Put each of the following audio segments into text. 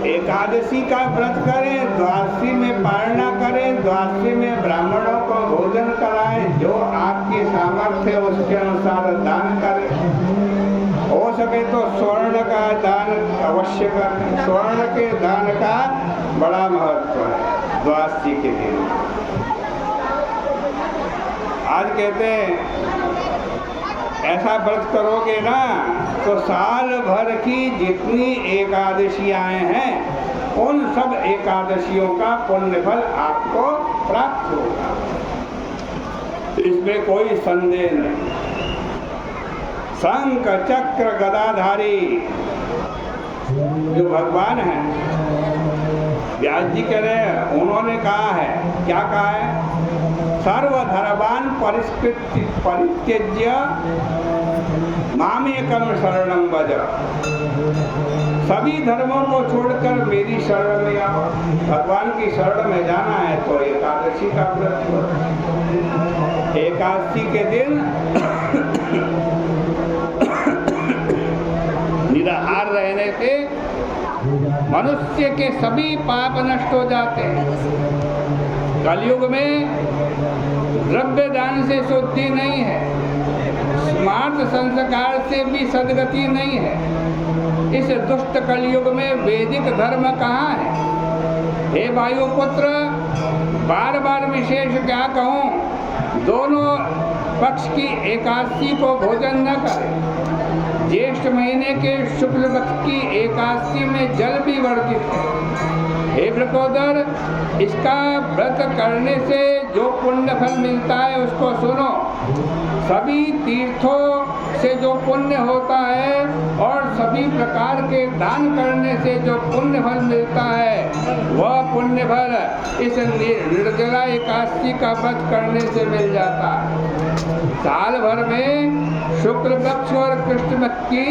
एकादशी का व्रत करें, द्वादशी में पारणा करें, द्वादशी में ब्राह्मणों को भोजन कराएं, जो आपकी सामर्थ्य है उसके अनुसार दान करें। हो सके तो स्वर्ण का दान अवश्य करें। स्वर्ण के दान का बड़ा महत्व है द्वादशी के दिन। आज कहते हैं ऐसा व्रत करोगे ना तो साल भर की जितनी एकादशियां हैं उन सब एकादशियों का पुण्य फल आपको प्राप्त होगा, इसमें कोई संदेह नहीं। शंख चक्र गदाधारी जो भगवान हैं, व्यास जी कह रहे हैं, उन्होंने कहा है, क्या कहा है? सर्वधर्मान् परित्यज्य मामेकं शरणं व्रज। सभी धर्मों को छोड़कर मेरी शरण में आओ। भगवान की शरण में जाना है तो एकादशी का व्रत करो। एकादशी के दिन निराहार रहने से मनुष्य के सभी पाप नष्ट हो जाते हैं। कलयुग में द्रव्य दान से शुद्धि नहीं है, स्मार्त संस्कार से भी सद्गति नहीं है। इस दुष्ट कलयुग में वैदिक धर्म कहाँ है? हे वायुपुत्र, बार बार विशेष क्या कहूँ, दोनों पक्ष की एकादशी को भोजन न करें। ज्येष्ठ महीने के शुक्ल पक्ष की एकादशी में जल भी वर्जित है। हे वृकोदर, इसका व्रत करने से जो पुण्य फल मिलता है उसको सुनो। सभी तीर्थों से जो पुण्य होता है और सभी प्रकार के दान करने से जो पुण्य फल मिलता है वह पुण्य फल इस निर्जला एकादशी का व्रत करने से मिल जाता है। साल भर में शुक्ल पक्ष और कृष्ण पक्ष की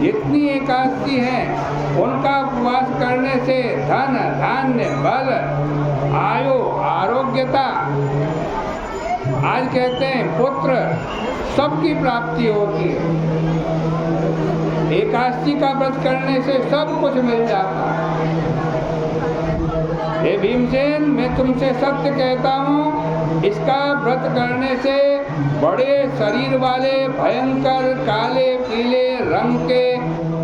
जितनी एकादशी हैं उनका उपवास करने से धन धान्य बल आयु आरोग्यता, आज कहते हैं पुत्र, सबकी प्राप्ति होती है। एकादशी का व्रत करने से सब कुछ मिल जाता है। हे भीमसेन, मैं तुमसे सत्य कहता हूँ, इसका व्रत करने से बड़े शरीर वाले भयंकर काले पीले रंग के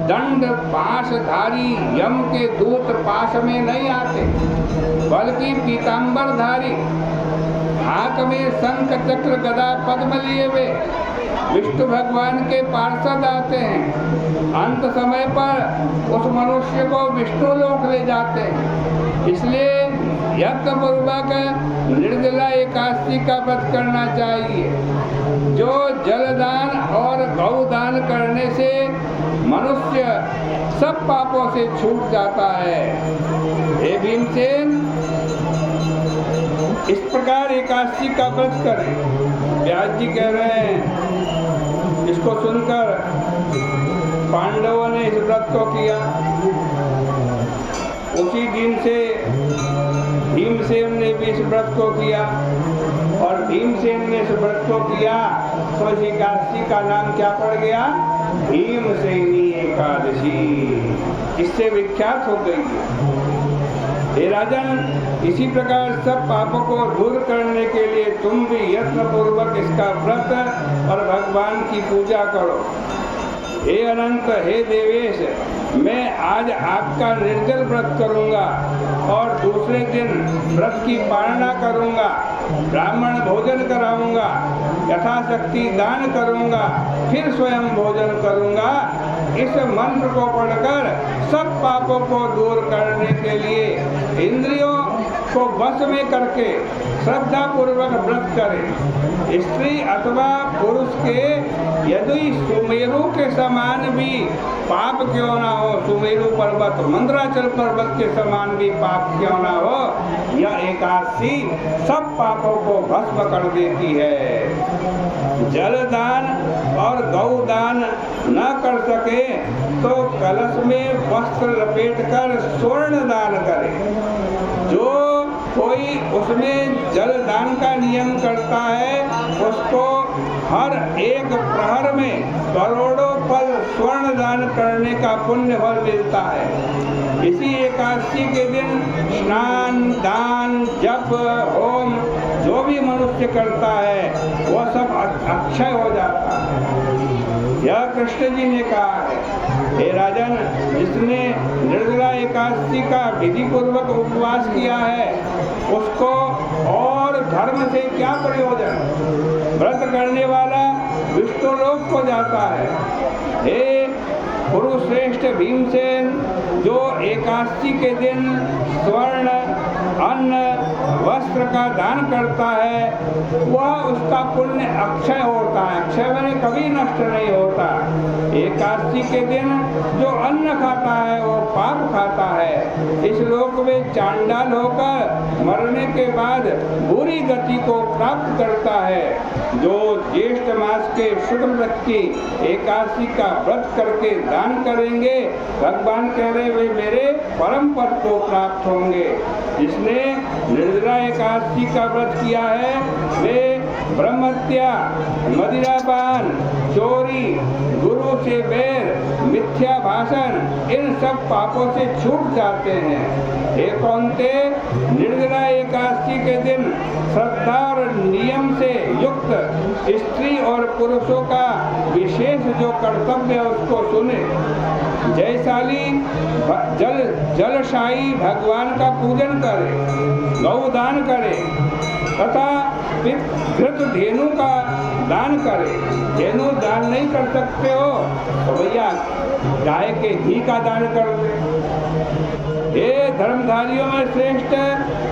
दंड पाशधारी यम के दूत पाश में नहीं आते, बल्कि पीतांबरधारी हाथ में शंख चक्र गदा पद्म लिए हुए विष्णु भगवान के पार्षद आते हैं। अंत समय पर उस मनुष्य को विष्णु लोक ले जाते हैं। इसलिए यत्न पूर्वक निर्जला एकादशी का व्रत करना चाहिए। जो जलदान और गौदान करने से मनुष्य सब पापों से छूट जाता है। हे भीमसेन, इस प्रकार एकादशी का व्रत करें। व्यास जी कह रहे हैं, इसको सुनकर पांडवों ने इस व्रत को किया। उसी दिन से भीमसेन ने भी इस व्रत को किया और भीमसेन ने इस व्रत को किया तो इस एकादशी का नाम क्या पड़ गया? भीमसेनी एकादशी। इससे विख्यात हो गई है। हे राजन, इसी प्रकार सब पापों को दूर करने के लिए तुम भी यत्न पूर्वक इसका व्रत और भगवान की पूजा करो। हे अनंत, हे देवेश, मैं आज आपका निर्जल व्रत करूंगा और दूसरे दिन व्रत की पालना करूंगा, ब्राह्मण भोजन कराऊंगा, यथाशक्ति दान करूंगा, फिर स्वयं भोजन करूंगा। इस मंत्र को पढ़कर सब पापों को दूर करने के लिए इंद्रियों को वश में करके श्रद्धा पूर्वक व्रत करें। स्त्री अथवा पुरुष के यदि सुमेरु के समान भी पाप क्यों ना हो, सुमेरु पर्वत मंदराचल पर्वत के समान भी पाप क्यों ना हो, यह एकादशी सब पापों को भस्म कर देती है। जलदान और गौदान न कर सके तो कलश में वस्त्र लपेटकर स्वर्ण दान करें। जो कोई उसमें जल दान का नियम करता है, उसको हर एक प्रहर में करोड़ों फल स्वर्ण दान करने का पुण्य फल मिलता है। इसी एकादशी के दिन स्नान, दान, जप, होम जो भी मनुष्य करता है वह सब अक्षय हो जाता है। यह कृष्ण जी ने कहा है, हे राजन, जिसने निर्जला एकादशी का विधि पूर्वक उपवास किया है उसको और धर्म से क्या प्रयोजन। व्रत करने वाला विष्णु लोक को जाता है। हे कुरुश्रेष्ठ भीमसेन, जो एकादशी के दिन स्वर्ण, अन्न, वस्त्र का दान करता है वह उसका पुण्य अक्षय होता है। अक्षय में कभी नष्ट नहीं होता। एकादशी के दिन जो अन्न खाता है वो पाप खाता है, इस लोक में चांडाल होकर मरने के बाद बुरी गति को प्राप्त करता है। जो ज्येष्ठ मास के शुक्ल पक्ष की एकादशी का व्रत करके दान करेंगे, भगवान कह रहे वे मेरे परम पद को प्राप्त होंगे। जिसने निर्जला एकादशी का व्रत किया है वे ब्रह्महत्या, मदिरापान, चोरी, गुरु से बैर, मिथ्या भाषण, इन सब पापों से छूट जाते हैं। हे कौन्ते, निर्जला एकादशी के दिन श्रद्धा और नियम से युक्त स्त्री और पुरुषों का विशेष जो कर्तव्य है उसको सुने। जयशाली जलशाही भगवान का पूजन करे, गौदान करे तथा घृत धेनु का दान करे। धेनु दान नहीं कर सकते हो तो भैया गाय के घी का दान कर दे। हे धर्मधारियों में श्रेष्ठ,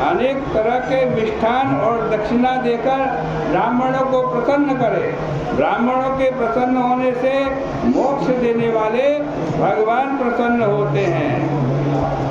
अनेक तरह के मिष्ठान और दक्षिणा देकर ब्राह्मणों को प्रसन्न करे। ब्राह्मणों के प्रसन्न होने से मोक्ष देने वाले भगवान प्रसन्न होते हैं।